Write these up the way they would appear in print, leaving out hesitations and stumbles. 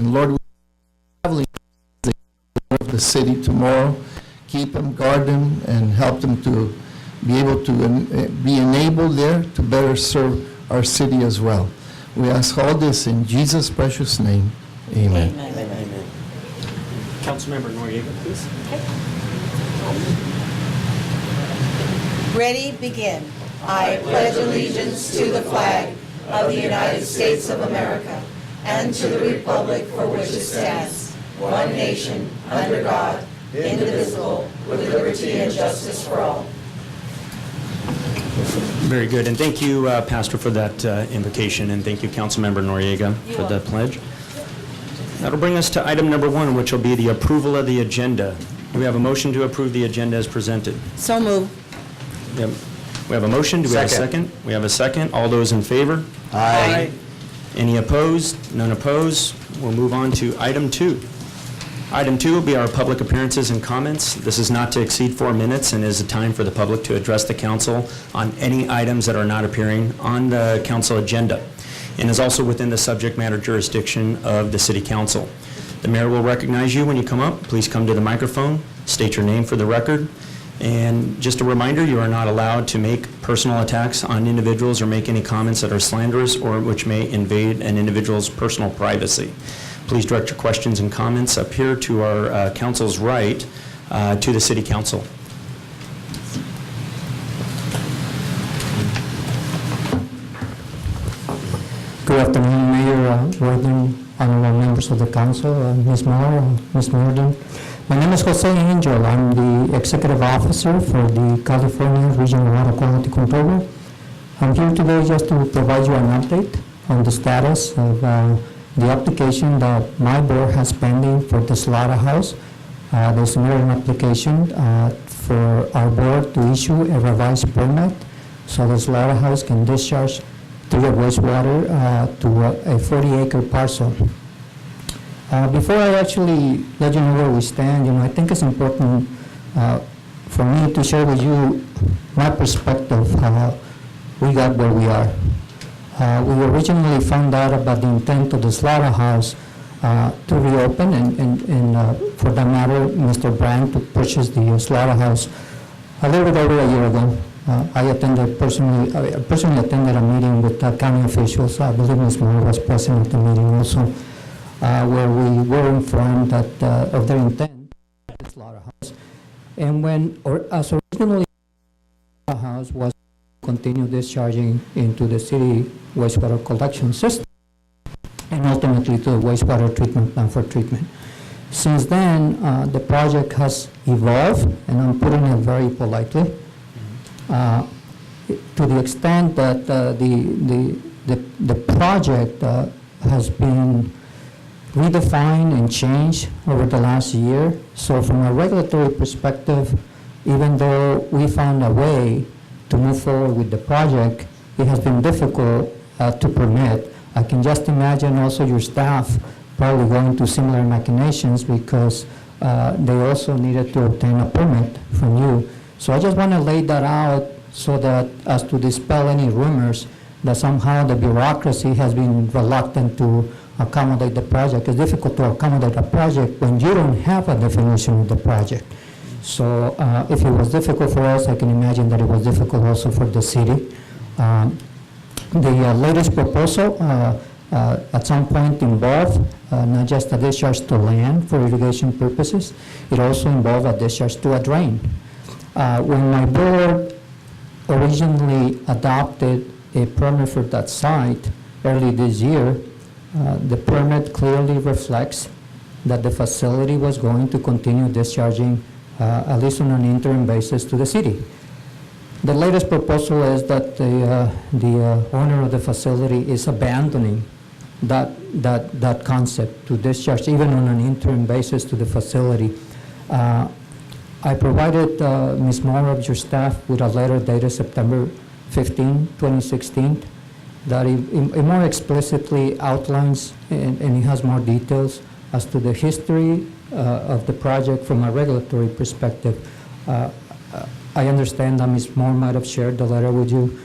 And Lord, we're traveling of the city tomorrow. Keep them, guard them, and help them to be able to be enabled there to better serve our city as well. We ask all this in Jesus' precious name. Amen. Amen. Amen. Councilmember Noriega, please. Okay. Ready, begin. I pledge allegiance to the flag of the United States of America and to the republic for which it stands, one nation, under God, indivisible, with liberty and justice for all. Very good, and thank you, Pastor, for that invocation, and thank you, Councilmember Noriega, for the pledge. That'll bring us to item number 1, which will be the approval of the agenda. Do we have a motion to approve the agenda as presented? So moved. We have a motion. Do we have a second? We have a second. All those in favor? Aye. Any opposed? None opposed. We'll move on to item 2. Item 2 will be our public appearances and comments. This is not to exceed 4 minutes and is a time for the public to address the council on any items that are not appearing on the council agenda, and is also within the subject matter jurisdiction of the City Council. The mayor will recognize you when you come up. Please come to the microphone, state your name for the record, and just a reminder, you are not allowed to make personal attacks on individuals or make any comments that are slanderous or which may invade an individual's personal privacy. Please direct your questions and comments up here to our council's right to the City Council. Good afternoon, Mayor, Warden, honorable members of the council, Ms. Moore, Ms. Morgan. My name is Jose Angel. I'm the executive officer for the California Regional Water Quality Control Board. I'm here today just to provide you an update on the status of the application that my board has pending for the slaughterhouse. They submitted an application for our board to issue a revised permit so the slaughterhouse can discharge treated wastewater to a 40-acre parcel. Before I actually let you know where we stand, I think it's important for me to share with you my perspective how we got where we are. We originally found out about the intent of the slaughterhouse to reopen, and for that matter, Mr. Brand to purchase the slaughterhouse a little bit over a year ago. I personally attended a meeting with county officials. I believe Ms. Moore was present at the meeting also, where we were informed that of their intent at the slaughterhouse. And as originally, the slaughterhouse was to continue discharging into the city wastewater collection system and ultimately to the wastewater treatment plant for treatment. Since then, the project has evolved, and I'm putting it very politely, to the extent that the project has been redefined and changed over the last year. So from a regulatory perspective, even though we found a way to move forward with the project, it has been difficult to permit. I can just imagine also your staff probably going through similar machinations because they also needed to obtain a permit from you. So I just want to lay that out so that as to dispel any rumors that somehow the bureaucracy has been reluctant to accommodate the project. It's difficult to accommodate a project when you don't have a definition of the project. So if it was difficult for us, I can imagine that it was difficult also for the city. The latest proposal at some point involved not just a discharge to land for irrigation purposes, it also involved a discharge to a drain. When my board originally adopted a permit for that site early this year, the permit clearly reflects that the facility was going to continue discharging at least on an interim basis to the city. The latest proposal is that the owner of the facility is abandoning that concept to discharge even on an interim basis to the facility. I provided Ms. Moore of your staff with a letter dated September 15, 2016, that it more explicitly outlines and it has more details as to the history of the project from a regulatory perspective. I understand that Ms. Moore might have shared the letter with you.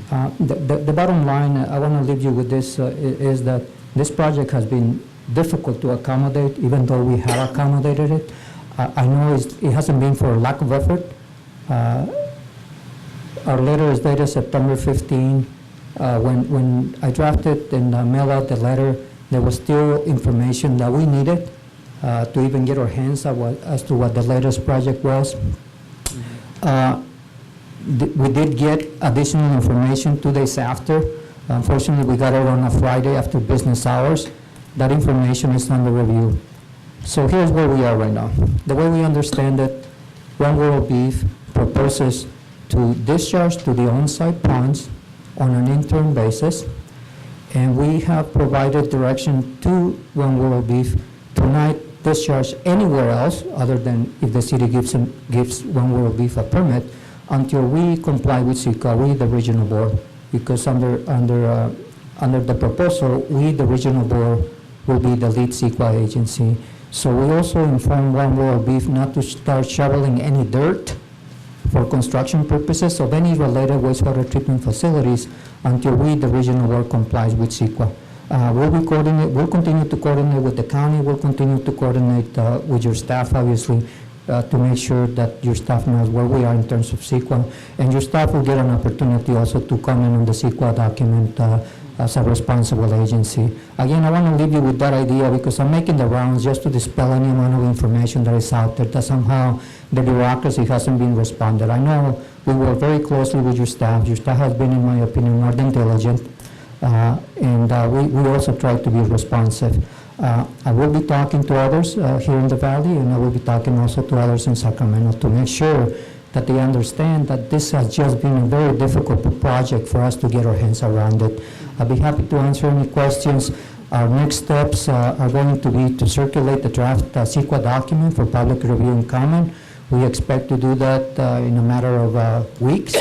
The bottom line, I want to leave you with this, is that this project has been difficult to accommodate, even though we have accommodated it. I know it hasn't been for lack of effort. Our letter is dated September 15. When I drafted and mailed out the letter, there was still information that we needed to even get our hands as to what the latest project was. We did get additional information 2 days after. Unfortunately, we got it on a Friday after business hours. That information is under review. So here's where we are right now. The way we understand it, One World Beef proposes to discharge to the on-site ponds on an interim basis, and we have provided direction to One World Beef to not discharge anywhere else other than if the city gives One World Beef a permit until we comply with CEQA, we, the regional board, because under the proposal, we, the regional board, will be the lead CEQA agency. So we also inform One World Beef not to start shoveling any dirt for construction purposes of any related wastewater treatment facilities until we, the regional board, complies with CEQA. We'll continue to coordinate with the county, we'll continue to coordinate with your staff, obviously, to make sure that your staff knows where we are in terms of CEQA, and your staff will get an opportunity also to comment on the CEQA document as a responsible agency. Again, I want to leave you with that idea because I'm making the rounds just to dispel any amount of information that is out there that somehow the bureaucracy hasn't been responded. I know we work very closely with your staff. Your staff has been, in my opinion, more than diligent, and we also try to be responsive. I will be talking to others here in the Valley, and I will be talking also to others in Sacramento to make sure that they understand that this has just been a very difficult project for us to get our hands around it. I'll be happy to answer any questions. Our next steps are going to be to circulate the draft CEQA document for public review and comment. We expect to do that in a matter of weeks,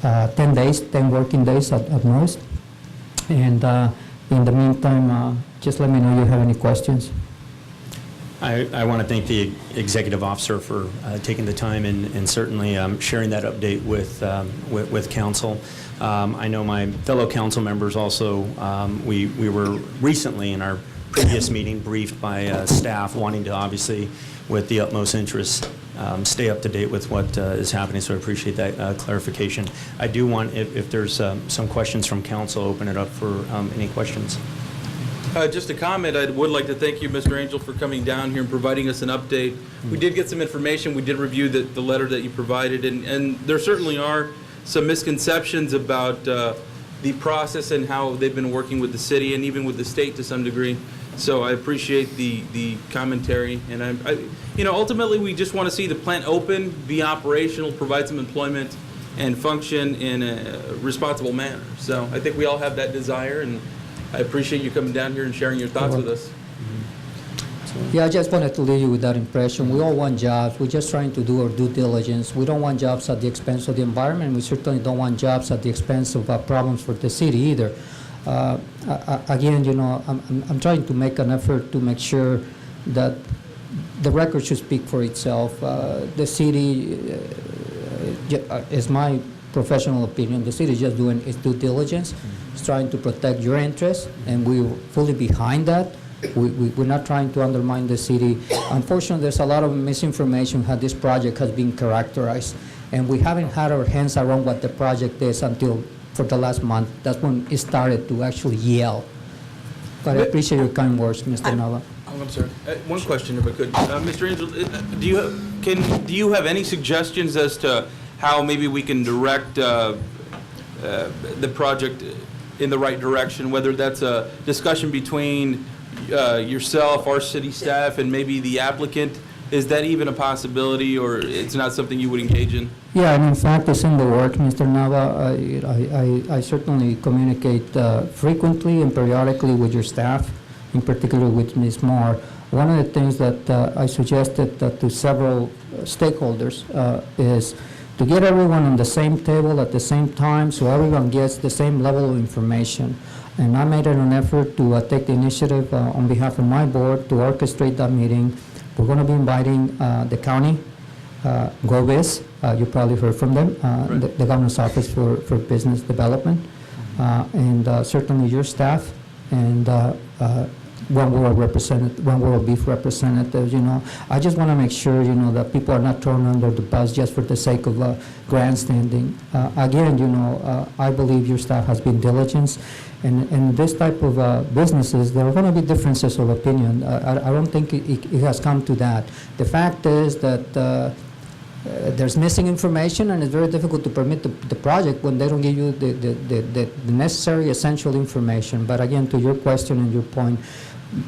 10 days, 10 working days at most. And in the meantime, just let me know if you have any questions. I want to thank the executive officer for taking the time and certainly sharing that update with council. I know my fellow council members also, we were recently in our previous meeting briefed by staff wanting to obviously, with the utmost interest, stay up to date with what is happening, so I appreciate that clarification. I do want, if there's some questions from council, open it up for any questions. Just a comment, I would like to thank you, Mr. Angel, for coming down here and providing us an update. We did get some information, we did review the letter that you provided, and there certainly are some misconceptions about the process and how they've been working with the city and even with the state to some degree. So I appreciate the commentary, and ultimately we just want to see the plant open, be operational, provide some employment, and function in a responsible manner. So I think we all have that desire, and I appreciate you coming down here and sharing your thoughts with us. Yeah, I just wanted to leave you with that impression. We all want jobs. We're just trying to do our due diligence. We don't want jobs at the expense of the environment. We certainly don't want jobs at the expense of problems for the city either. Again, I'm trying to make an effort to make sure that the record should speak for itself. The city, is my professional opinion, the city is just doing its due diligence. It's trying to protect your interests, and we're fully behind that. We're not trying to undermine the city. Unfortunately, there's a lot of misinformation how this project has been characterized, and we haven't had our hands around what the project is until for the last month. That's when it started to actually yell. But I appreciate your kind words, Mr. Nava. Oh, I'm sorry. One question, if I could. Mr. Angel, do you have any suggestions as to how maybe we can direct the project in the right direction, whether that's a discussion between yourself, our city staff, and maybe the applicant? Is that even a possibility, or it's not something you would engage in? Yeah, and in fact, it's in the works, Mr. Nava. I certainly communicate frequently and periodically with your staff, in particular with Ms. Moore. One of the things that I suggested to several stakeholders is to get everyone on the same table at the same time so everyone gets the same level of information. And I made it an effort to take the initiative on behalf of my board to orchestrate that meeting. We're going to be inviting the county, GOBIS, you probably heard from them, Right. the Governor's Office for Business Development, and certainly your staff, and one world beef representatives, you know. I just want to make sure, you know, that people are not thrown under the bus just for the sake of grandstanding. Again, you know, I believe your staff has been diligent, and in this type of businesses, there are going to be differences of opinion. I don't think it has come to that. The fact is that there's missing information, and it's very difficult to permit the project when they don't give you the necessary essential information. But again, to your question and your point,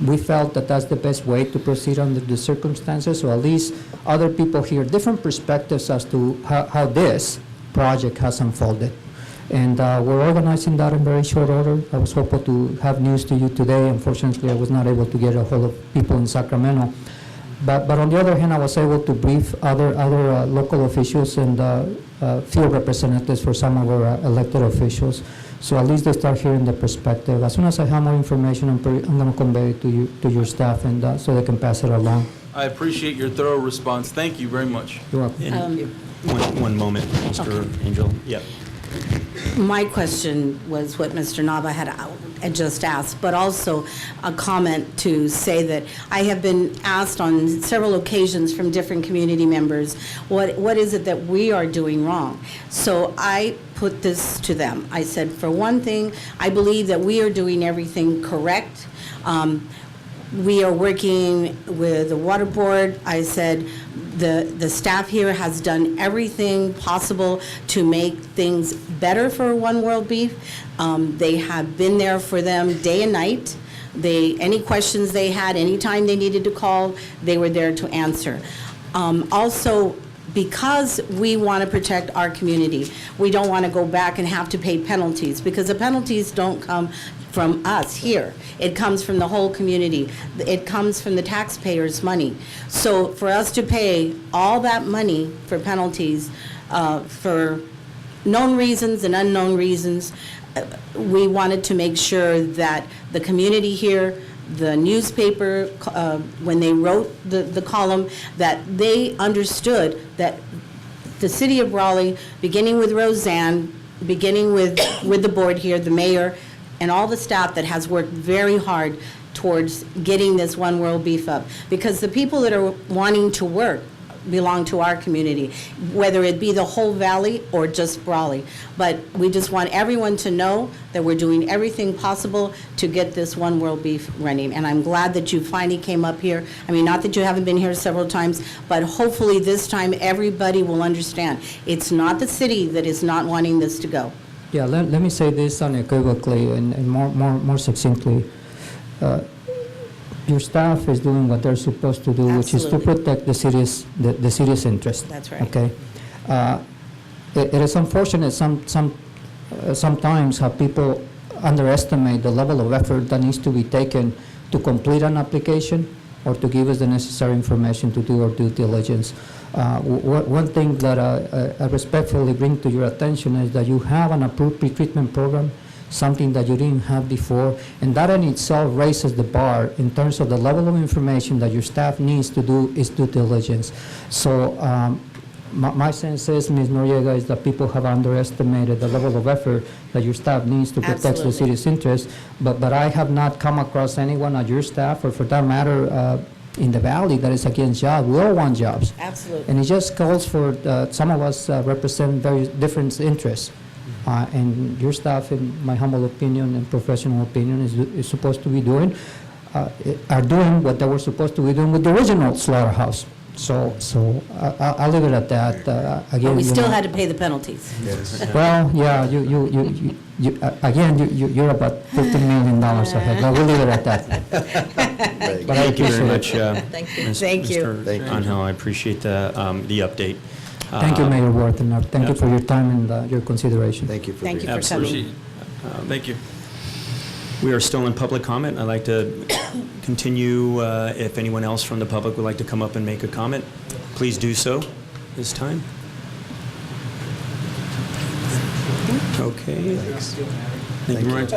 we felt that that's the best way to proceed under the circumstances, so at least other people hear different perspectives as to how this project has unfolded. And we're organizing that in very short order. I was hoping to have news to you today. Unfortunately, I was not able to get a hold of people in Sacramento. But on the other hand, I was able to brief other local officials and field representatives for some of our elected officials. So at least they start hearing the perspective. As soon as I have more information, I'm going to convey it to your staff, and so they can pass it along. I appreciate your thorough response. Thank you very much. You're welcome. And one moment, Mr. Angel. Yep. My question was what Mr. Nava had just asked, but also a comment to say that I have been asked on several occasions from different community members, what is it that we are doing wrong? So I put this to them. I said, for one thing, I believe that we are doing everything correct. We are working with the water board. I said, the staff here has done everything possible to make things better for One World Beef. They have been there for them day and night. Any questions they had, anytime they needed to call, they were there to answer. Also, because we want to protect our community, we don't want to go back and have to pay penalties, because the penalties don't come from us here. It comes from the whole community. It comes from the taxpayers' money. So for us to pay all that money for penalties for known reasons and unknown reasons, we wanted to make sure that the community here, the newspaper, when they wrote the column, that they understood that the city of Raleigh, beginning with Roseanne, beginning with the board here, the mayor, and all the staff that has worked very hard towards getting this One World Beef up. Because the people that are wanting to work belong to our community, whether it be the whole valley or just Brawley. But we just want everyone to know that we're doing everything possible to get this One World Beef running. And I'm glad that you finally came up here. I mean, not that you haven't been here several times, but hopefully this time everybody will understand. It's not the city that is not wanting this to go. Yeah, let me say this unequivocally and more succinctly. Your staff is doing what they're supposed to do, which is to protect the city's interest. That's right. Okay. It is unfortunate sometimes how people underestimate the level of effort that needs to be taken to complete an application or to give us the necessary information to do our due diligence. One thing that I respectfully bring to your attention is that you have an approved pretreatment program, something that you didn't have before, and that in itself raises the bar in terms of the level of information that your staff needs to do its due diligence. So my sense is, Ms. Noriega, is that people have underestimated the level of effort that your staff needs to protect the city's interests, but I have not come across anyone at your staff, or for that matter, in the valley, that is against jobs. We all want jobs. Absolutely. And it just calls for, some of us represent very different interests. And your staff, in my humble opinion and professional opinion, is supposed to be doing, are doing what they were supposed to be doing with the original slaughterhouse. So I'll leave it at that. Again, But we still had to pay the penalties. well, yeah, you're about $15 million ahead. But we'll leave it at that. But Thank you very much, Thank you. Mr. Angel. I appreciate the update. Thank you, Mayor Worthen. Thank you for your time and your consideration. Thank you for Thank being you for coming. Thank you. We are still in public comment. I'd like to continue. If anyone else from the public would like to come up and make a comment, please do so this time. Okay. Thank you very much.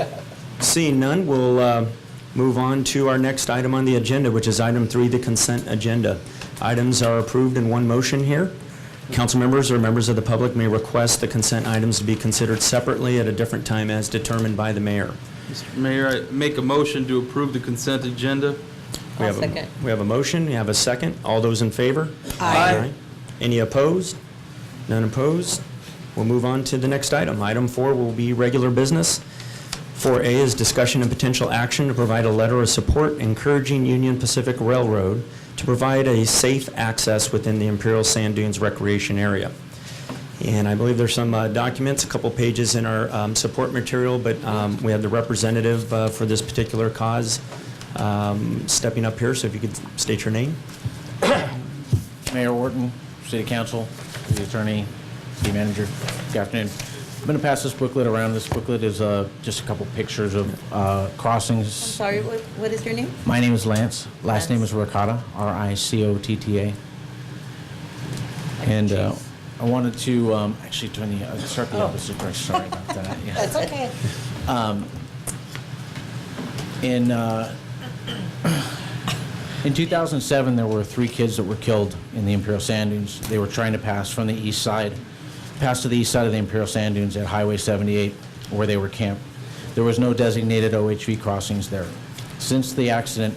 Seeing none, we'll move on to our next item on the agenda, which is item 3, the consent agenda. Items are approved in one motion here. Council members or members of the public may request the consent items to be considered separately at a different time as determined by the mayor. Mr. Mayor, I make a motion to approve the consent agenda. We have a motion, we have a second. All those in favor? Aye. Any opposed? None opposed? We'll move on to the next item. Item 4 will be regular business. 4A is discussion and potential action to provide a letter of support encouraging Union Pacific Railroad to provide a safe access within the Imperial Sand Dunes recreation area. And I believe there's some documents, a couple pages in our support material, but we have the representative for this particular cause stepping up here, so if you could state your name. Mayor Wharton, City Council, City Attorney, City Manager, good afternoon. I'm going to pass this booklet around. This booklet is just a couple pictures of crossings. Sorry, what is your name? My name is Lance. Last name Lance. is Ricotta, R-I-C-O-T-T-A. And I wanted to actually start the opposite direction. Sorry about that. Yeah. That's okay. In 2007, there were 3 kids that were killed in the Imperial Sand Dunes. They were trying to pass from the east side, pass to the east side of the Imperial Sand Dunes at Highway 78, where they were camped. There was no designated OHV crossings there. Since the accident,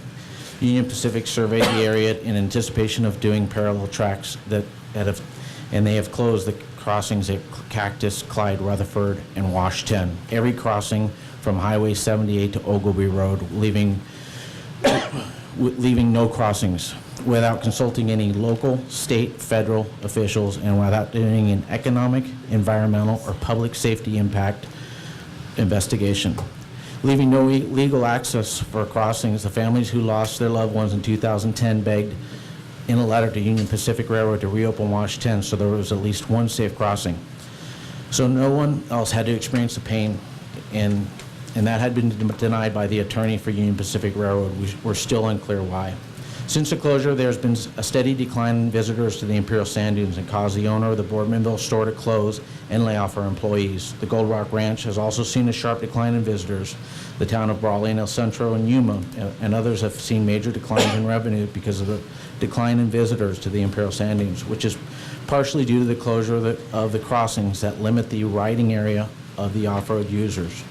Union Pacific surveyed the area in anticipation of doing parallel tracks and they have closed the crossings at Cactus, Clyde, Rutherford, and Wash 10. Every crossing from Highway 78 to Ogilvy Road, leaving no crossings without consulting any local, state, federal officials, and without doing an economic, environmental, or public safety impact investigation. Leaving no legal access for crossings, the families who lost their loved ones in 2010 begged in a letter to Union Pacific Railroad to reopen Wash 10 so there was at least one safe crossing. So no one else had to experience the pain, and that had been denied by the attorney for Union Pacific Railroad. We're still unclear why. Since the closure, there's been a steady decline in visitors to the Imperial Sand Dunes and caused the owner of the Boardmanville store to close and lay off our employees. The Gold Rock Ranch has also seen a sharp decline in visitors. The town of Brawley and El Centro and Yuma and others have seen major declines in revenue because of the decline in visitors to the Imperial Sand Dunes, which is partially due to the closure of the crossings that limit the riding area of the off-road users.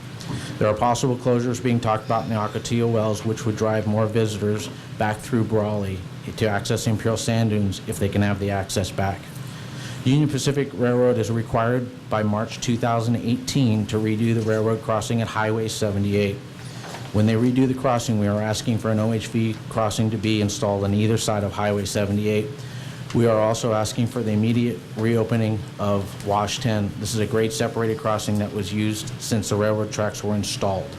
There are possible closures being talked about in the Ocotillo Wells, which would drive more visitors back through Brawley to access the Imperial Sand Dunes if they can have the access back. Union Pacific Railroad is required by March 2018 to redo the railroad crossing at Highway 78. When they redo the crossing, we are asking for an OHV crossing to be installed on either side of Highway 78. We are also asking for the immediate reopening of Wash 10. This is a grade separated crossing that was used since the railroad tracks were installed.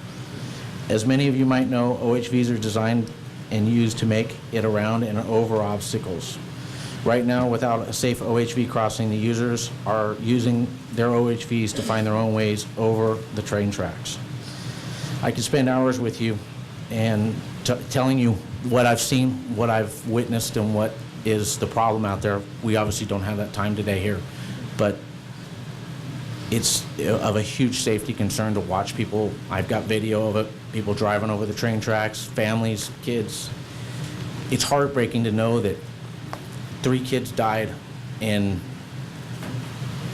As many of you might know, OHVs are designed and used to make it around and over obstacles. Right now, without a safe OHV crossing, the users are using their OHVs to find their own ways over the train tracks. I could spend hours with you and telling you what I've seen, what I've witnessed, and what is the problem out there. We obviously don't have that time today here, but it's of a huge safety concern to watch people. I've got video of it, people driving over the train tracks, families, kids. It's heartbreaking to know that 3 kids died and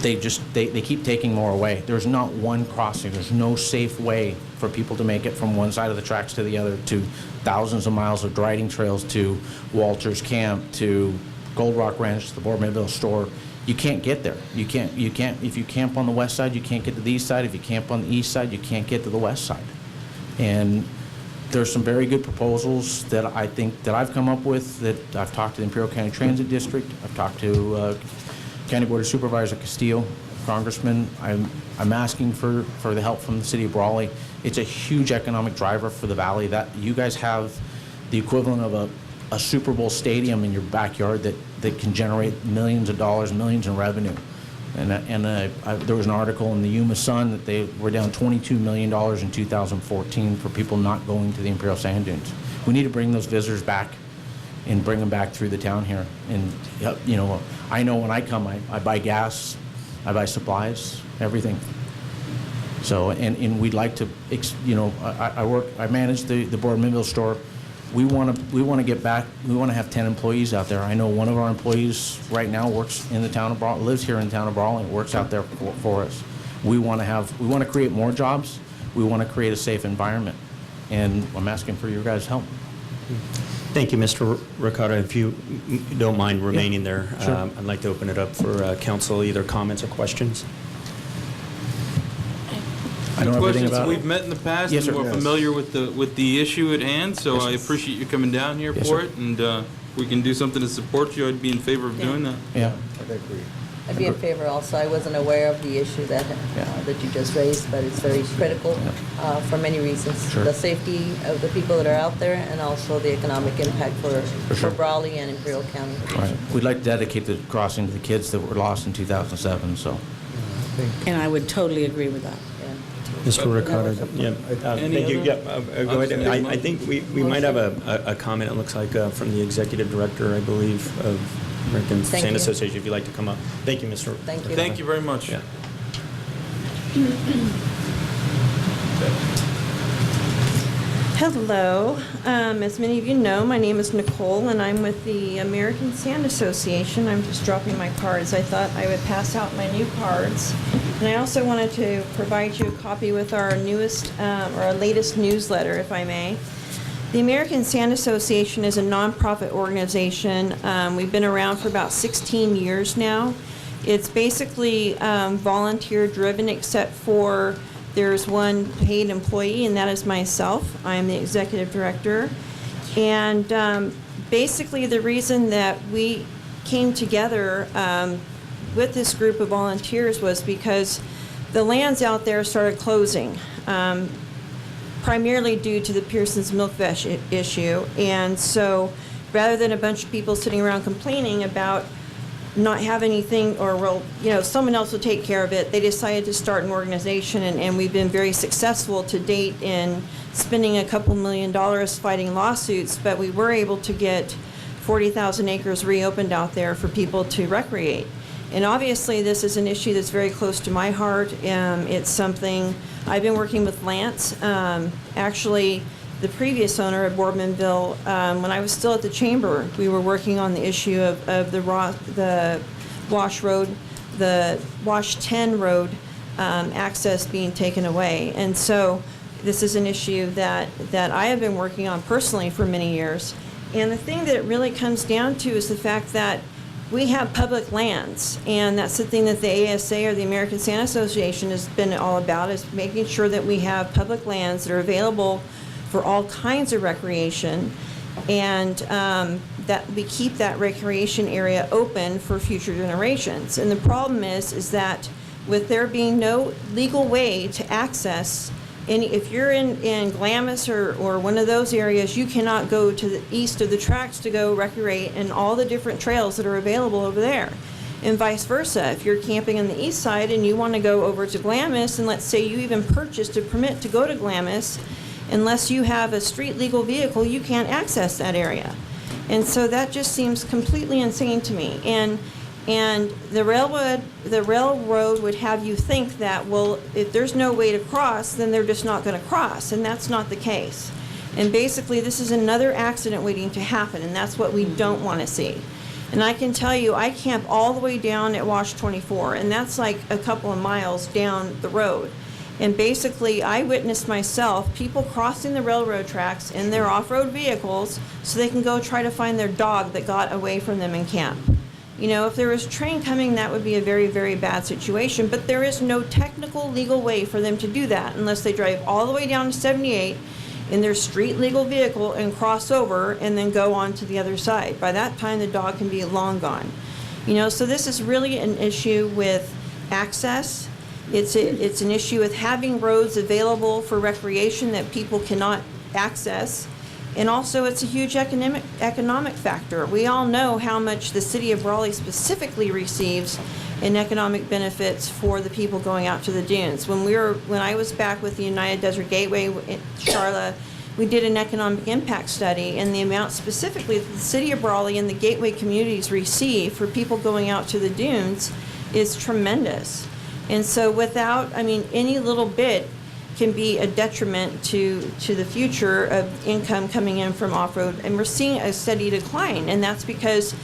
they keep taking more away. There's not one crossing. There's no safe way for people to make it from one side of the tracks to the other, to thousands of miles of riding trails, to Walter's Camp, to Gold Rock Ranch, to the Boardmanville store. You can't get there. You can't, if you camp on the west side, you can't get to the east side. If you camp on the east side, you can't get to the west side. And there's some very good proposals that I think that I've come up with, that I've talked to the Imperial County Transit District, I've talked to County Board of Supervisor Castillo, Congressman. I'm asking for the help from the city of Brawley. It's a huge economic driver for the valley. That you guys have the equivalent of a Super Bowl stadium in your backyard that can generate millions of dollars, millions in revenue. And there was an article in the Yuma Sun that they were down $22 million in 2014 for people not going to the Imperial Sand Dunes. We need to bring those visitors back and bring them back through the town here. And, you know, I know when I come, I buy gas, I buy supplies, everything. So, and we'd like to, you know, I manage the Boardmanville store. We want to get back, we want to have 10 employees out there. I know one of our employees right now works in the town of Brawley, lives here in the town of Brawley, and works out there for us. We want to create more jobs. We want to create a safe environment. And I'm asking for your guys' help. Thank you, Mr. Ricotta. If you don't mind remaining there, sure. I'd like to open it up for council, either comments or questions. I know everything Questions? about it. We've met in the past, Yes, and sir. we're Yes. familiar with the issue at hand, so Yes, I sir. appreciate you coming down here Yes, for sir. it, and we can do something to support you. I'd be in favor of doing that. Yeah. I'd be in favor also. I wasn't aware of the issue that you just raised, but it's very critical for many reasons. Sure. The safety of the people that are out there and also the economic impact for sure. Brawley and Imperial County. Right. We'd like to dedicate the crossing to the kids that were lost in 2007, so. And I would totally agree with that. Mr. Ricotta, yeah, Any thank you. other? Yeah, go ahead. I think we might have a comment, it looks like, from the executive director, I believe, of American Thank Sand you. Association, if you'd like to come up. Thank you, Mr. Thank you. Thank you very much. Yeah. Hello. As many of you know, my name is Nicole, and I'm with the American Sand Association. I'm just dropping my cards. I thought I would pass out my new cards. And I also wanted to provide you a copy with our newest, or our latest newsletter, if I may. The American Sand Association is a nonprofit organization. We've been around for about 16 years now. It's basically volunteer-driven, except for there's one paid employee, and that is myself. I am the executive director. And basically, the reason that we came together with this group of volunteers was because the lands out there started closing, primarily due to the Pearson's Milkfish issue. And so rather than a bunch of people sitting around complaining about not have anything, or, well, you know, someone else will take care of it, they decided to start an organization, and we've been very successful to date in spending a couple $1 million fighting lawsuits, but we were able to get 40,000 acres reopened out there for people to recreate. And obviously, this is an issue that's very close to my heart. It's something I've been working with Lance. Actually, the previous owner of Boardmanville, when I was still at the chamber, we were working on the issue of the Wash Road, the Wash 10 Road access being taken away. And so this is an issue that I have been working on personally for many years. And the thing that it really comes down to is the fact that we have public lands, and that's the thing that the ASA, or the American Sand Association, has been all about, is making sure that we have public lands that are available for all kinds of recreation, and that we keep that recreation area open for future generations. And the problem is that with there being no legal way to access if you're in Glamis or one of those areas, you cannot go to the east of the tracks to go recreate and all the different trails that are available over there. And vice versa, if you're camping on the east side and you want to go over to Glamis, and let's say you even purchased a permit to go to Glamis, unless you have a street legal vehicle, you can't access that area. And so that just seems completely insane to me. And the railroad would have you think that, well, if there's no way to cross, then they're just not going to cross, and that's not the case. And basically, this is another accident waiting to happen, and that's what we don't want to see. And I can tell you, I camp all the way down at Wash 24, and that's like a couple of miles down the road. And basically, I witnessed myself people crossing the railroad tracks in their off-road vehicles so they can go try to find their dog that got away from them in camp. You know, if there was a train coming, that would be a very, very bad situation, but there is no technical legal way for them to do that unless they drive all the way down to 78 in their street legal vehicle and cross over and then go on to the other side. By that time, the dog can be long gone. You know, so this is really an issue with access. It's an issue with having roads available for recreation that people cannot access. And also, it's a huge economic factor. We all know how much the city of Raleigh specifically receives in economic benefits for the people going out to the dunes. When I was back with the United Desert Gateway in Charlotte, we did an economic impact study, and the amount specifically that the city of Brawley and the gateway communities receive for people going out to the dunes is tremendous. And so without, any little bit can be a detriment to the future of income coming in from off-road. And we're seeing a steady decline, and that's because,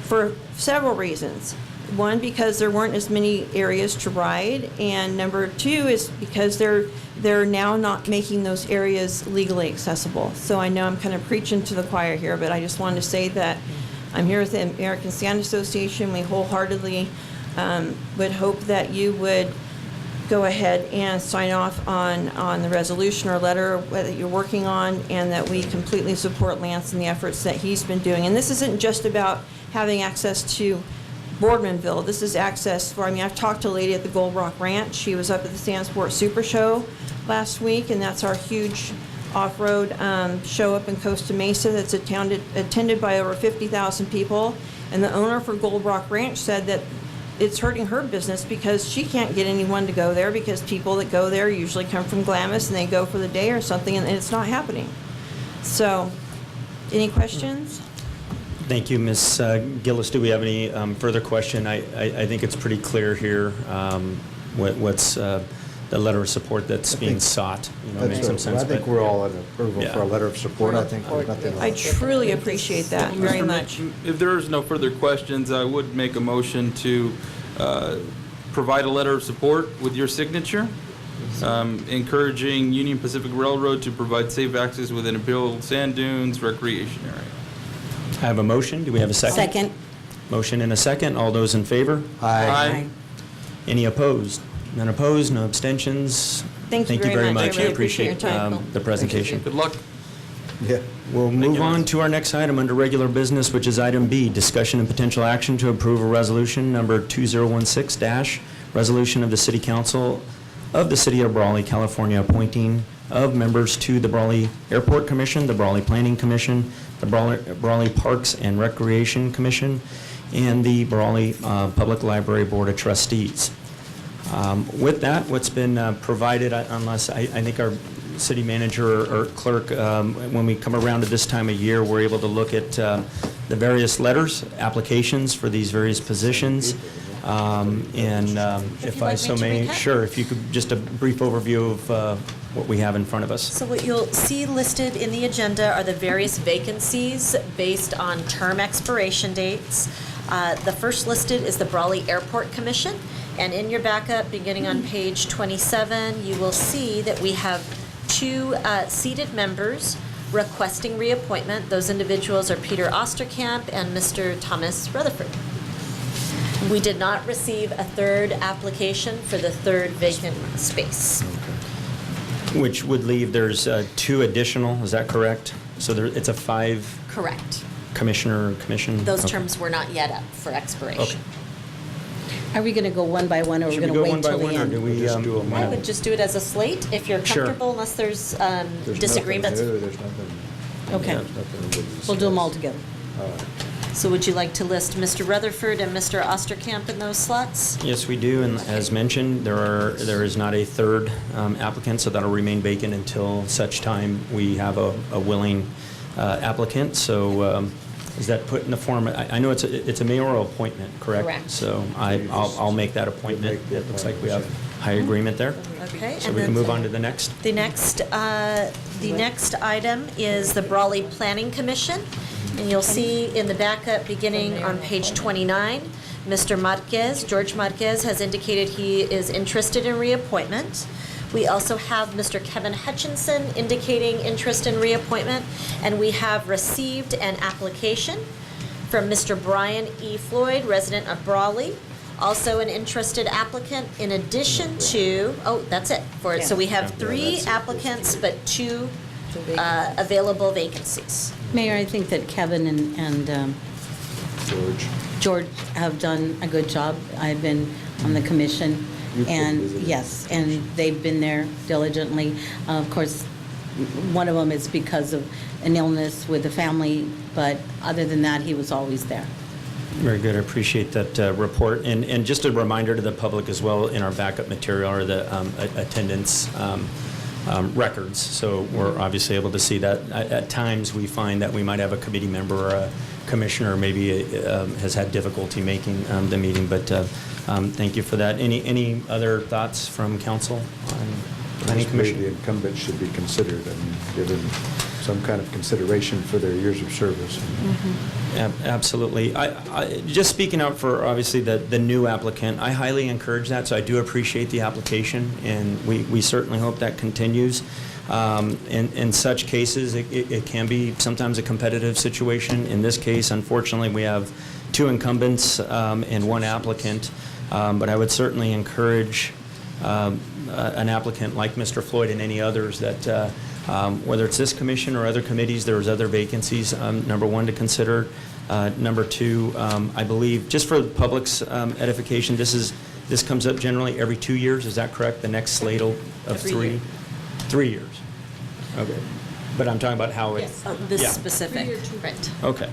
for several reasons. One, because there weren't as many areas to ride, and number two is because they're now not making those areas legally accessible. So I know I'm kind of preaching to the choir here, but I just wanted to say that I'm here with the American Stand Association. We wholeheartedly would hope that you would go ahead and sign off on the resolution or letter that you're working on, and that we completely support Lance and the efforts that he's been doing. And this isn't just about having access to Boardmanville. This is access for, I've talked to a lady at the Gold Rock Ranch. She was up at the Sandsport Super Show last week, and that's our huge off-road show up in Costa Mesa that's attended by over 50,000 people. And the owner for Gold Rock Ranch said that it's hurting her business because she can't get anyone to go there, because people that go there usually come from Glamis and they go for the day or something, and it's not happening. So, any questions? Thank you, Ms. Gillis. Do we have any further question? I think it's pretty clear here what's the letter of support that's being sought. Makes some sense. I think we're all in approval for a letter of support. I think there's nothing wrong. I truly appreciate that very much. If there is no further questions, I would make a motion to provide a letter of support with your signature, encouraging Union Pacific Railroad to provide safe access within Imperial Sand Dunes Recreation Area. I have a motion. Do we have a second? Second. Motion and a second. All those in favor? Aye. Any opposed? None opposed, no abstentions. Thank you very much. I I really appreciate appreciate your time. the presentation. Good luck. Yeah. We'll move on to our next item under regular business, which is item B, discussion and potential action to approve a resolution number 2016-, resolution of the City Council of the City of Brawley, California, appointing of members to the Brawley Airport Commission, the Brawley Planning Commission, the Brawley Parks and Recreation Commission, and the Brawley Public Library Board of Trustees. With that, what's been provided, unless I think our city manager or clerk, when we come around to this time of year, we're able to look at the various letters, applications for these various positions. If I so may, sure, if you could, just a brief overview of what we have in front of us. So what you'll see listed in the agenda are the various vacancies based on term expiration dates. The first listed is the Brawley Airport Commission, and in your backup, beginning on page 27, you will see that we have two seated members requesting reappointment. Those individuals are Peter Osterkamp and Mr. Thomas Rutherford. We did not receive a third application for the third vacant space. Which would leave, there's two additional, is that correct? So it's a 5 Correct. commissioner commission? Those Okay. terms were not yet up for expiration. Okay. Are we going to go one by one, or are we Should we going to go wait one by till the one, or end? do we? Just do them I would just do it as a slate if you're Sure. comfortable, unless there's There's disagreements. nothing new, there's nothing. Okay. there's nothing to We'll do them all discuss. together. All right. So would you like to list Mr. Rutherford and Mr. Osterkamp in those slots? Yes, we do, and as mentioned, there is not a third applicant, so that'll remain vacant until such time we have a willing applicant. So is that put in the form, I know it's a mayoral appointment, correct? Correct. So I'll make that appointment. It looks like we have high agreement there. Okay. So and we can then move on to the next. The next item is the Brawley Planning Commission. And you'll see in the backup, beginning on page 29, Mr. Marquez, George Marquez, has indicated he is interested in reappointment. We also have Mr. Kevin Hutchinson indicating interest in reappointment, and we have received an application from Mr. Brian E. Floyd, resident of Brawley, also an interested applicant, in addition to, that's it for it. So we have 3 applicants, but 2 available vacancies. Mayor, I think that Kevin and George have done a good job. I've been on the commission, and yes, and they've been there diligently. Of course, one of them is because of an illness with the family, but other than that, he was always there. Very good. I appreciate that report. And just a reminder to the public as well, in our backup material are the attendance records. So we're obviously able to see that. At times, we find that we might have a committee member or a commissioner maybe has had difficulty making the meeting. But thank you for that. Any other thoughts from council on Planning Maybe the Commission? incumbents should be considered, I mean, given some kind of consideration for their years of service. Absolutely. Just speaking out for, obviously, the new applicant, I highly encourage that, so I do appreciate the application, and we certainly hope that continues. In such cases, it can be sometimes a competitive situation. In this case, unfortunately, we have 2 incumbents and 1 applicant, but I would certainly encourage an applicant like Mr. Floyd and any others that, whether it's this commission or other committees, there's other vacancies, number 1, to consider. Number 2, I believe, just for the public's edification, this comes up generally every 2 years, is that correct? The next slate of Every 3? year. 3 years. Okay. But I'm talking about how it... This Yeah. specific, right. Okay.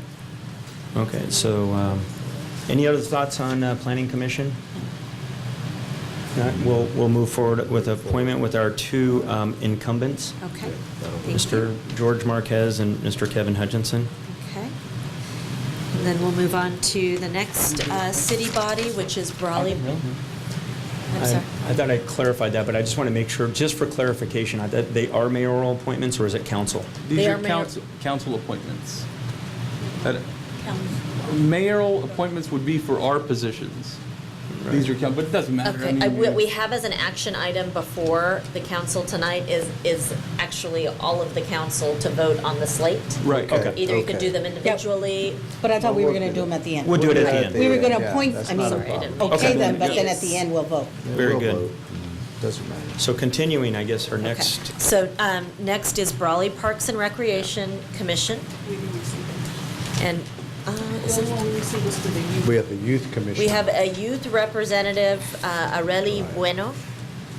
Okay, so, any other thoughts on Planning Commission? Not, we'll move forward with appointment with our 2 incumbents, Okay. Thank you. Mr. George Marquez and Mr. Kevin Hutchinson. Okay. And then we'll move on to the next city body, which is Brawley. I'm sorry. I thought I clarified that, but I just want to make sure, just for clarification, that they are mayoral appointments, or is it council? They These are are mayor- council appointments. Mayoral appointments would be for our positions. These are, but it doesn't matter. I Okay, mean, what we have as an action item before the council tonight is actually all of the council to vote on the slate. Right. Okay. Either you could Okay. do them individually. But I thought we were going to do them at the end. We'll do it at the end. We were going to Yeah, appoint, that's I mean, not a problem. okay Okay. them, but then at the end, we'll vote. Very We'll good. vote. Doesn't matter. So continuing, I guess, our Okay. next, So next is Brawley Parks and Recreation Commission. And is it- We have the youth commission. we have a youth representative, Raleigh Bueno.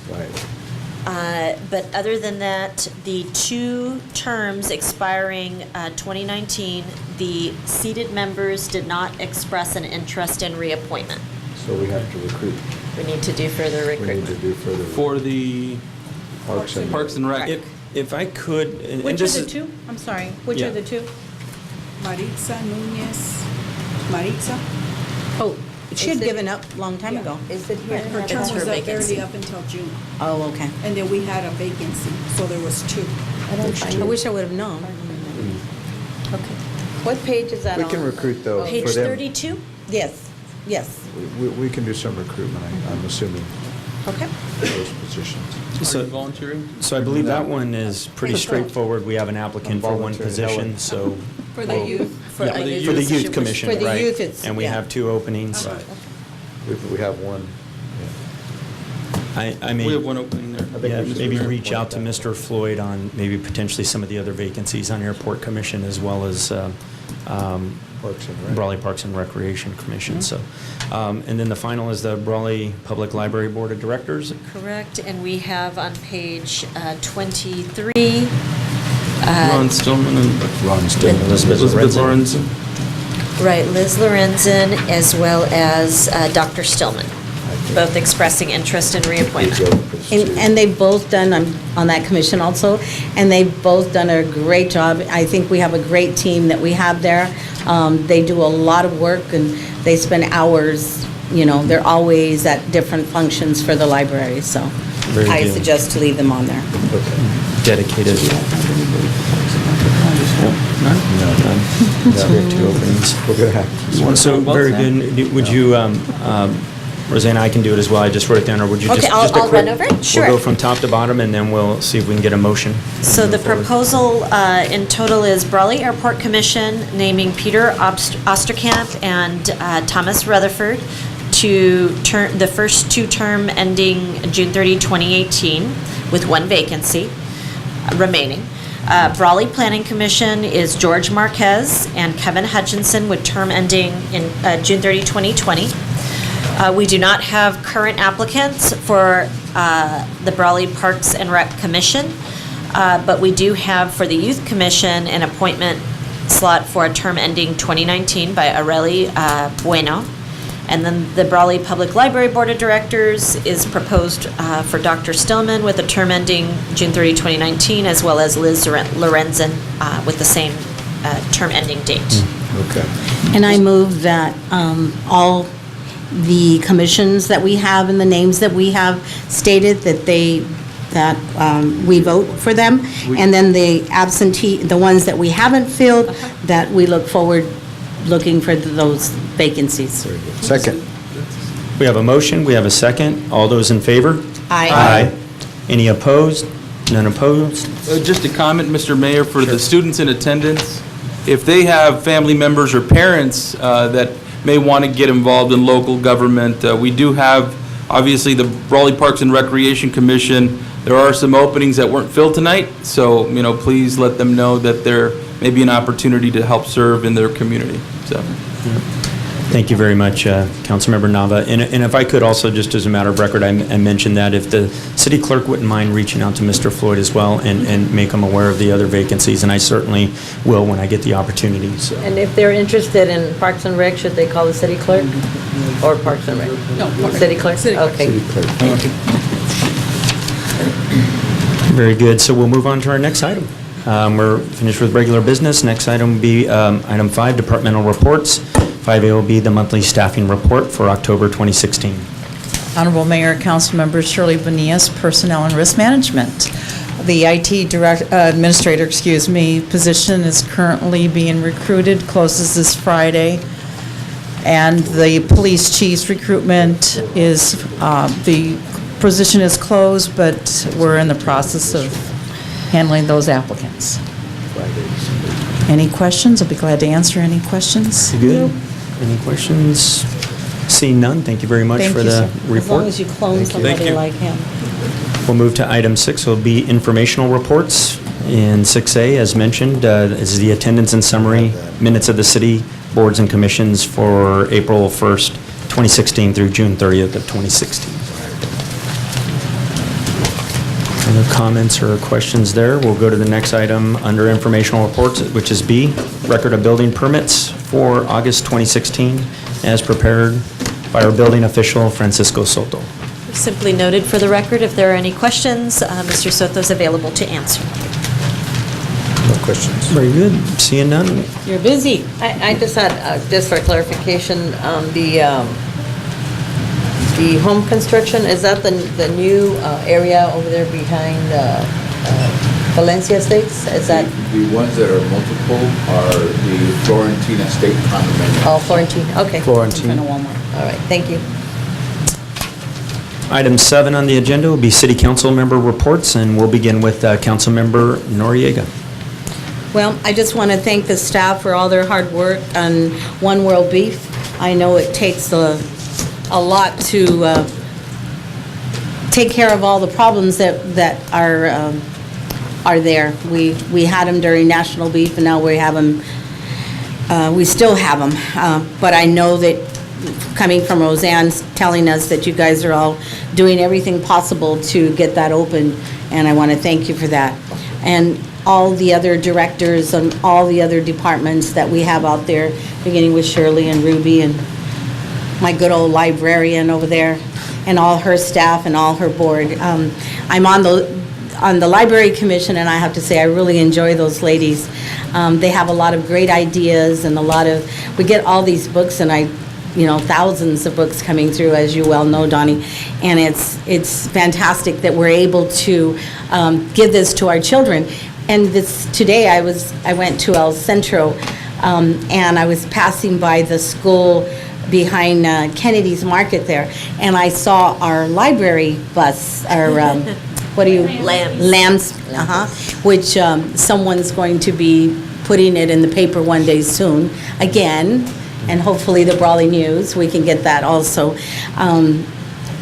Right. But other than that, the 2 terms expiring 2019, the seated members did not express an interest in reappointment. So we have to recruit. We need to do further We need to recruitment. do further. For the Parks and Rec. if I could, and Which are this the is... 2? I'm sorry, which Yeah. are the 2? Maritza Nunez. Maritza? Oh, she had Is it- given up a long time Yeah. ago. Is it here? Her That's term her was up vacancy. barely up until June. Oh, okay. And then we had a vacancy, so there was 2. I wish I would have known. Okay. What page is that We on? can recruit, though, for them. Page 32? Yes, yes. We can do some recruitment, I'm assuming, Okay. for those positions. Are So- you volunteering? So I believe that one is pretty straightfortard. We have an applicant for one Volunteering, position, Helen. so... For the youth. For Yeah, the For the youth. youth commission, For the right. youth, it's- And we yeah. have 2 openings. We have one. I mean... We have one opening there. I think Yeah, we should maybe just reach out to appoint Mr. Floyd on maybe potentially some of the other vacancies on Airport Commission as well as Parks and Rec. Brawley Parks and Recreation Commission, so. And then the final is the Brawley Public Library Board of Directors. Correct, and we have on page 23, Ron Stillman and Ron Stillman. Elizabeth Elizabeth Lorenzen. Lorenzen. right, Liz Lorenzen, as well as Dr. Stillman, both expressing interest in reappointment. And they've both done, I'm on that commission also, and they've both done a great job. I think we have a great team that we have there. They do a lot of work, and they spend hours, they're always at different functions for the library, so Very I good. suggest to leave them on there. Dedicated. None? None. So we have 2 openings. We're going to have. So, very good. Would you, Roseanne, I can do it as well, I just wrote it down, or would you just... Okay, just a I'll quick- run over it. Sure. We'll go from top to bottom, and then we'll see if we can get a motion. So and the move forward. proposal in total is Brawley Airport Commission naming Peter Osterkamp and Thomas Rutherford to the first 2 term ending June 30, 2018, with 1 vacancy remaining. Brawley Planning Commission is George Marquez and Kevin Hutchinson with term ending in June 30, 2020. We do not have current applicants for the Brawley Parks and Rec Commission, but we do have for the Youth Commission an appointment slot for a term ending 2019 by Raleigh Bueno. And then the Brawley Public Library Board of Directors is proposed for Dr. Stillman with a term ending June 30, 2019, as well as Liz Lorenzen with the same term ending date. Okay. And I move that all the commissions that we have and the names that we have stated, that that we vote for them. And then the absentee, the ones that we haven't filled, that we look forward looking for those vacancies. Second. We have a motion, we have a second. All those in favor? Aye. Any opposed? None opposed? Just a comment, Mr. Mayor, for the students in attendance, if they have family members or parents that may want to get involved in local government, we do have, obviously, the Raleigh Parks and Recreation Commission. There are some openings that weren't filled tonight, so, please let them know that there may be an opportunity to help serve in their community, so. Thank you very much, Councilmember Nava. And if I could also, just as a matter of record, I mentioned that if the city clerk wouldn't mind reaching out to Mr. Floyd as well and make him aware of the other vacancies, and I certainly will when I get the opportunity, so. And if they're interested in Parks and Rec, should they call the city clerk? Or Parks and Rec? No, City clerk? Okay. Thank you. Very good. So we'll move on to our next item. We're finished with regular business. Next item will be item 5, departmental reports. 5A will be the monthly staffing report for October 2016. Honorable Mayor, Council Members, Shirley Bonias, Personnel and Risk Management. The IT administrator, position is currently being recruited, closes this Friday. And the police chief's recruitment is, the position is closed, but we're in the process of handling those applicants. Any questions? I'll be glad to answer any questions. You good? Any questions? Seeing none, thank you very much Thank for you, the sir. report. As long as you clone somebody like him. We'll move to item 6, will be informational reports. In 6A, as mentioned, is the attendance and summary minutes of the city boards and commissions for April 1st, 2016 through June 30th of 2016. Other comments or questions there? We'll go to the next item under informational reports, which is B, record of building permits for August 2016, as prepared by our building official, Francisco Soto. Simply noted for the record, if there are any questions, Mr. Soto is available to answer. No questions. Very good. Seeing none. You're busy. I just had, just for clarification, the home construction, is that the new area over there behind Valencia Estates? Is that? The ones that are multiple are the Florentine Estate condominium. Oh, Florentine, okay. Florentine. In a Walmart. All right, thank you. Item 7 on the agenda will be city council member reports, and we'll begin with council member Noriega. Well, I just want to thank the staff for all their hard work on One World Beef. I know it takes a lot to take care of all the problems that are there. We had them during National Beef, and now we have them. We still have them, but I know that coming from Roseanne's telling us that you guys are all doing everything possible to get that open, and I want to thank you for that. And all the other directors and all the other departments that we have out there, beginning with Shirley and Ruby and my good old librarian over there, and all her staff and all her board. I'm on the library commission, and I have to say I really enjoy those ladies. They have a lot of great ideas and we get all these books, and thousands of books coming through, as you well know, Donnie, and it's fantastic that we're able to give this to our children. And today I went to El Centro, and I was passing by the school behind Kennedy's Market there, and I saw our library bus, our Lambs, which someone's going to be putting it in the paper one day soon, again, and hopefully the Brawley News, we can get that also.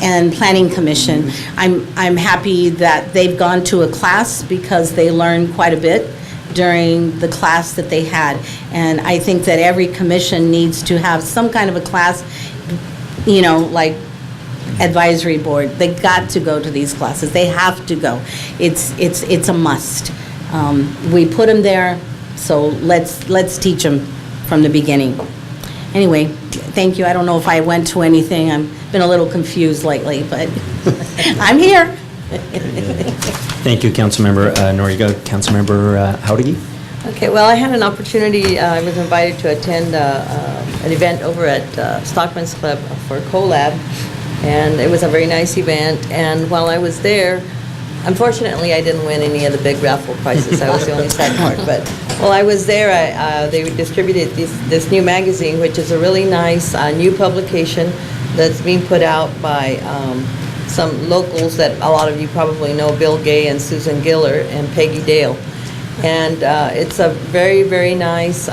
And Planning Commission, I'm happy that they've gone to a class because they learned quite a bit during the class that they had. And I think that every commission needs to have some kind of a class, like advisory board. They got to go to these classes. They have to go. It's a must. We put them there, so let's teach them from the beginning. Anyway, thank you. I don't know if I went to anything. I've been a little confused lately, but I'm here. Thank you, Councilmember Noriega. Councilmember Howdy. Okay, well, I had an opportunity, I was invited to attend an event over at Stockman's Club for CoLab, and it was a very nice event, and while I was there, Unfortunately, I didn't win any of the big raffle prizes. That was the only sad part. But while I was there, they distributed this new magazine, which is a really nice new publication that's being put out by some locals that a lot of you probably know, Bill Gay and Susan Giller and Peggy Dale. And it's a very, very nice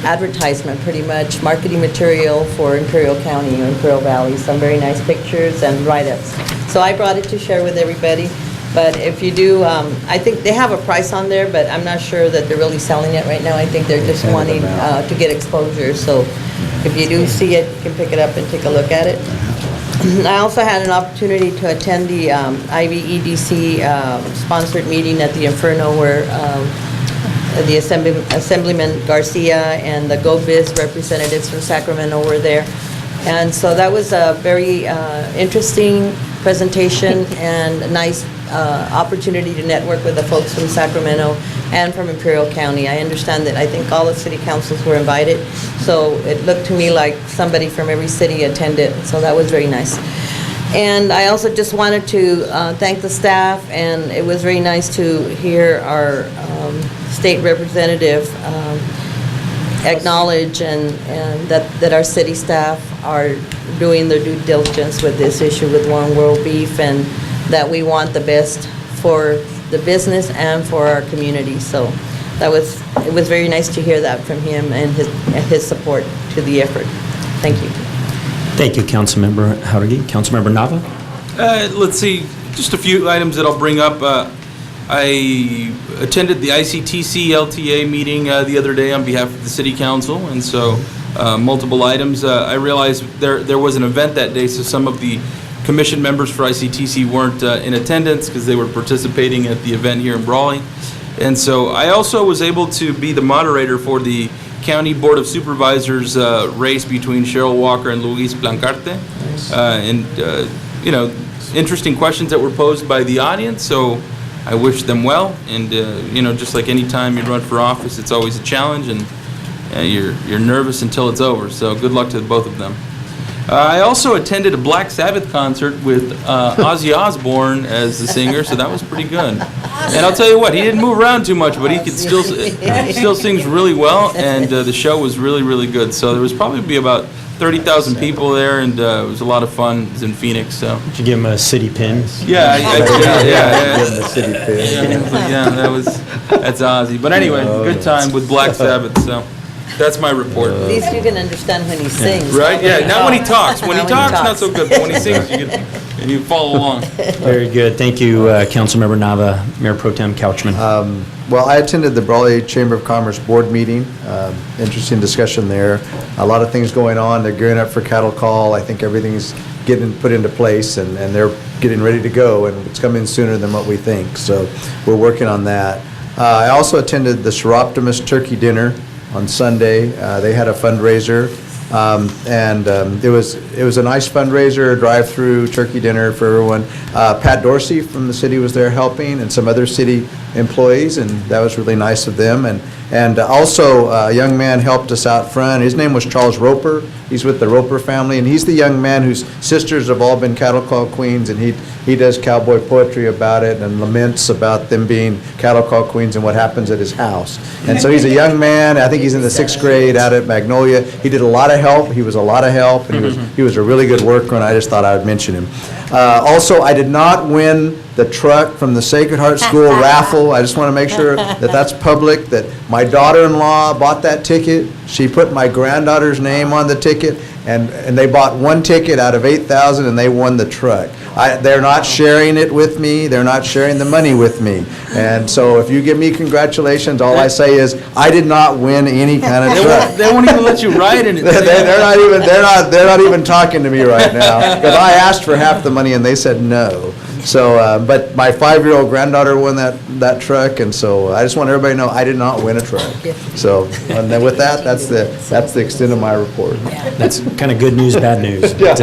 advertisement, pretty much, marketing material for Imperial County or Imperial Valley. Some very nice pictures and write-ups. So I brought it to share with everybody. But if you do, I think they have a price on there, but I'm not sure that they're really selling it right now. I think they're just wanting to get exposure. So if you do see it, you can pick it up and take a look at it. I also had an opportunity to attend the IVEDC sponsored meeting at the Inferno where the Assemblyman Garcia and the Go Biz representatives from Sacramento were there. And so that was a very interesting presentation and a nice opportunity to network with the folks from Sacramento and from Imperial County. I understand that I think all the city councils were invited, so it looked to me like somebody from every city attended, so that was very nice. And I also just wanted to thank the staff, and it was very nice to hear our state representative acknowledge and that our city staff are doing their due diligence with this issue with One World Beef, and that we want the best for the business and for our community. So it was very nice to hear that from him and his support to the effort. Thank you. Thank you, Councilmember Jauregui. Councilmember Nava? Let's see, just a few items that I'll bring up. I attended the ICTC LTA meeting the other day on behalf of the City Council, and so multiple items. I realized there was an event that day, so some of the commission members for ICTC weren't in attendance because they were participating at the event here in Brawley. And so I also was able to be the moderator for the County Board of Supervisors race between Cheryl Walker and Luis Blancarte. Interesting questions that were posed by the audience, so I wish them well. And, just like any time you run for office, it's always a challenge, and you're nervous until it's over. So good luck to both of them. I also attended a Black Sabbath concert with Ozzy Osbourne as the singer, so that was pretty good. And I'll tell you what, he didn't move around too much, but he still sings really well, and the show was really, really good. So there was probably about 30,000 people there, and it was a lot of fun. It was in Phoenix, so. Did you give him a city pin? Yeah, I did. Yeah. Give him the city pin. That's Ozzy. But anyway, good time with Black Sabbath, so. That's my report. At least you can understand when he sings. Right? Yeah, not when he talks. When he talks, not so good, but when he sings, you follow along. Very good. Thank you, Councilmember Nava. Mayor Pro Tem Couchman. Well, I attended the Brawley Chamber of Commerce Board meeting. Interesting discussion there. A lot of things going on. They're gearing up for cattle call. I think everything's getting put into place, and they're getting ready to go, and it's coming sooner than what we think. So we're working on that. I also attended the Seroptimus Turkey Dinner on Sunday. They had a fundraiser, and it was a nice fundraiser, a drive-through turkey dinner for everyone. Pat Dorsey from the city was there helping, and some other city employees, and that was really nice of them. And also a young man helped us out front. His name was Charles Roper. He's with the Roper family, and he's the young man whose sisters have all been cattle call queens, and he does cowboy poetry about it and laments about them being cattle call queens and what happens at his house. And so he's a young man. I think he's in the 6th grade out at Magnolia. He did a lot of help. He was a lot of help, and he was a really good worker, and I just thought I would mention him. Also, I did not win the truck from the Sacred Heart School raffle. I just want to make sure that that's public, that my daughter-in-law bought that ticket. She put my granddaughter's name on the ticket, and they bought one ticket out of 8,000, and they won the truck. They're not sharing it with me. They're not sharing the money with me. And so if you give me congratulations, all I say is I did not win any kind of truck. They won't even let you ride in it. They're not even talking to me right now, because I asked for half the money and they said no. So, but my 5-year-old granddaughter won that truck, and so I just want everybody to know I did not win a truck. So, and then with that, that's the extent of my report. That's kind of good news, bad news. But,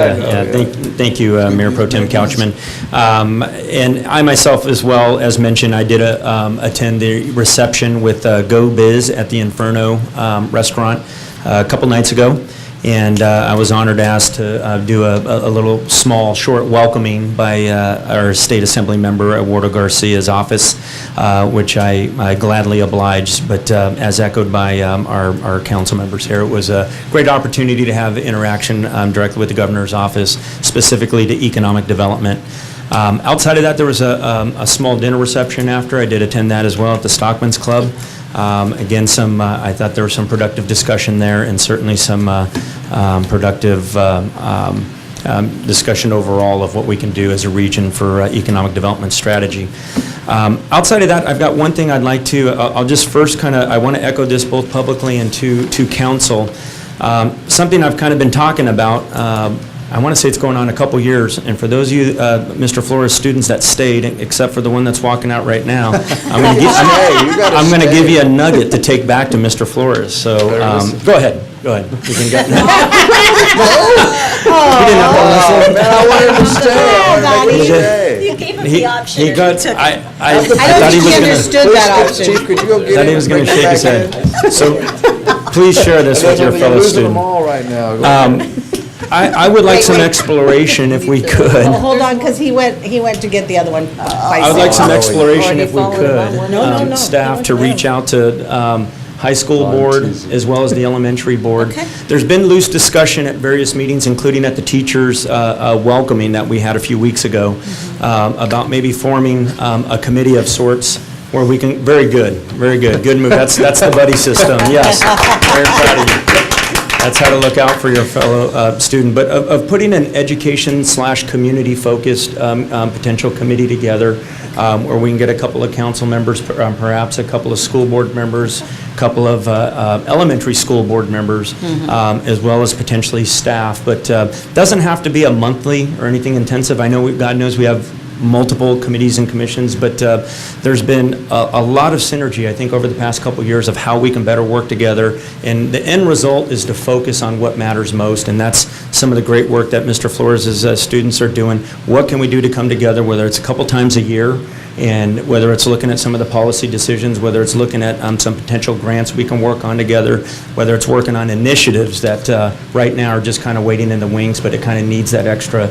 thank you, Mayor Pro Tem Couchman. And I myself, as well, as mentioned, I did attend the reception with Go Biz at the Inferno restaurant a couple nights ago. And I was honored, asked to do a little small, short welcoming by our State Assembly member, Eduardo Garcia's office, which I gladly obliged. But as echoed by our council members here, it was a great opportunity to have interaction directly with the governor's office, specifically to economic development. Outside of that, there was a small dinner reception after. I did attend that as well at the Stockman's Club. Again, I thought there was some productive discussion there, and certainly some productive discussion overall of what we can do as a region for economic development strategy. Outside of that, I've got one thing I'd like to, I'll just first I want to echo this both publicly and to council. Something I've kind of been talking about, I want to say it's going on a couple years, and for those of you, Mr. Flores students that stayed, except for the one that's walking out right now, I'm going to give you a nugget to take back to Mr. Flores. So go ahead. You can get I wanted to stay. You gave him the option. He got, took it. I thought he was going to. understood that option. Chief, could you go get Thought him he was going and to bring shake him his back head. So please share this with your in? fellow You're losing them student. all right now. Go ahead. I would like some exploration if we could. Hold on, because he went to get the other one. I would like some exploration if we could. No. Staff to reach out to high school board as well as the elementary board. Okay. There's been loose discussion at various meetings, including at the teachers' welcoming that we had a few weeks ago, about maybe forming a committee of sorts where we can, very good move. That's the buddy system, yes. Very proud of you. That's how to look out for your fellow student. But of putting an education/community-focused potential committee together where we can get a couple of council members, perhaps a couple of school board members, a couple of elementary school board members, as well as potentially staff. But doesn't have to be a monthly or anything intensive. I know, God knows we have multiple committees and commissions, but there's been a lot of synergy, I think, over the past couple of years of how we can better work together, and the end result is to focus on what matters most, and that's some of the great work that Mr. Flores' students are doing. What can we do to come together, whether it's a couple times a year, and whether it's looking at some of the policy decisions, whether it's looking at some potential grants we can work on together, whether it's working on initiatives that right now are just kind of waiting in the wings, but it kind of needs that extra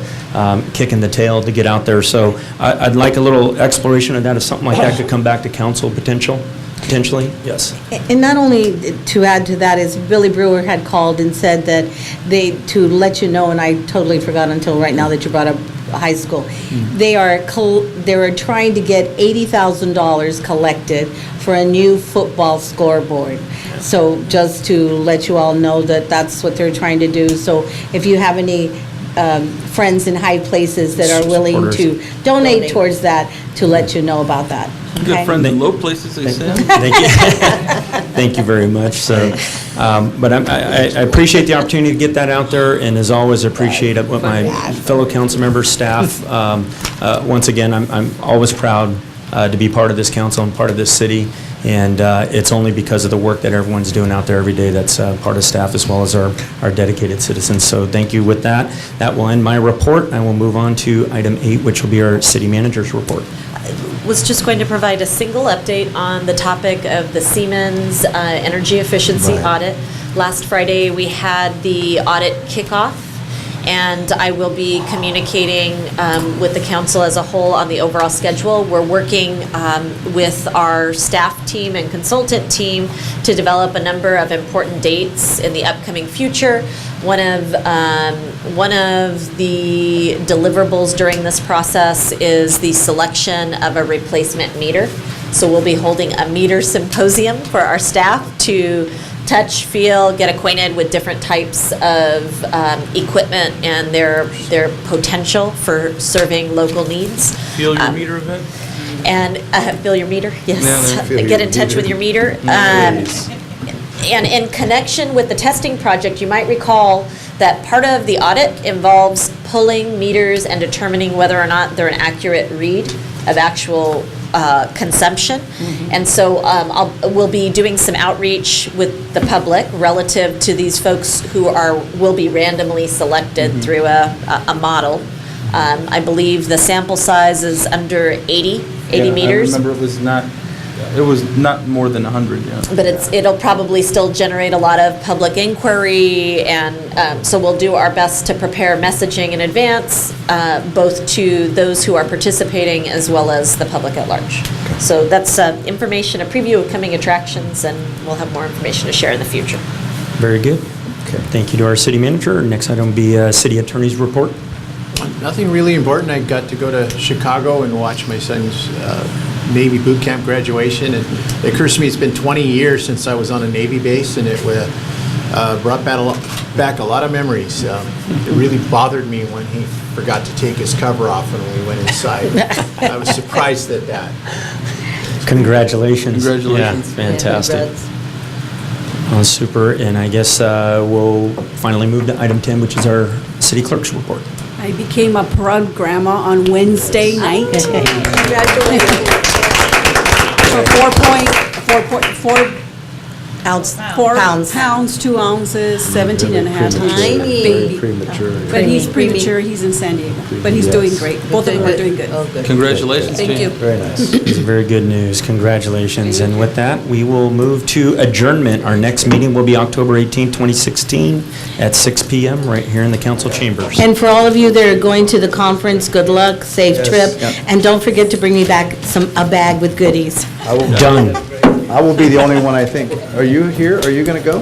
kick in the tail to get out there. So I'd like a little exploration of that, if something like that could come back to council potentially, yes. And not only to add to that is Billy Brewer had called and said that to let you know, and I totally forgot until right now that you brought up high school, they are trying to get $80,000 collected for a new football scoreboard. So just to let you all know that that's what they're trying to do. So if you have any friends in high places that are willing to donate towards that, to let you know about that. You got friends in low places, they said. Thank you. Thank you very much. So, but I appreciate the opportunity to get that out there, and as always, appreciate what my fellow council members, staff. Once again, I'm always proud to be part of this council and part of this city, and it's only because of the work that everyone's doing out there every day that's part of staff as well as our dedicated citizens. So thank you with that. That will end my report. I will move on to item 8, which will be our city manager's report. Was just going to provide a single update on the topic of the Siemens energy efficiency audit. Last Friday, we had the audit kickoff, and I will be communicating with the council as a whole on the overall schedule. We're working with our staff team and consultant team to develop a number of important dates in the upcoming future. One of the deliverables during this process is the selection of a replacement meter. So we'll be holding a meter symposium for our staff to touch, feel, get acquainted with different types of equipment and their potential for serving local needs. Feel your meter event? And feel your meter, yes. Get in touch with your meter. And in connection with the testing project, you might recall that part of the audit involves pulling meters and determining whether or not they're an accurate read of actual consumption. And so we'll be doing some outreach with the public relative to these folks who will be randomly selected through a model. I believe the sample size is under 80 meters. I remember it was not It was not more than 100, yeah. But it'll probably still generate a lot of public inquiry, and so we'll do our best to prepare messaging in advance, both to those who are participating as well as the public at large. So that's information, a preview of coming attractions, and we'll have more information to share in the future. Very good. Thank you to our city manager. Next item will be city attorney's report. Nothing really important. I got to go to Chicago and watch my son's Navy boot camp graduation. And it occurs to me it's been 20 years since I was on a Navy base, and it brought back a lot of memories. It really bothered me when he forgot to take his cover off when we went inside. I was surprised at that. Congratulations. Congratulations. Yeah, fantastic. Congrats. Oh, super. And I guess we'll finally move to item 10, which is our city clerk's report. I became a proud grandma on Wednesday night. Congratulations. For 4 Pounds. pounds, 2 ounces, 17 and a half. Tiny. Baby. Premature. But he's Preemie. premature, he's in San Diego. But he's doing great. Both of them are doing good. Oh, good. Congratulations, Thank team. you. Very nice. It's very good news. Congratulations. And with that, we will move to adjournment. Our next meeting will be October 18, 2016, at 6 p.m. right here in the council chambers. And for all of you that are going to the conference, good luck, safe trip, and don't forget to bring me back a bag with goodies. Done. I will be the only one, I think. Are you here? Are you going to go?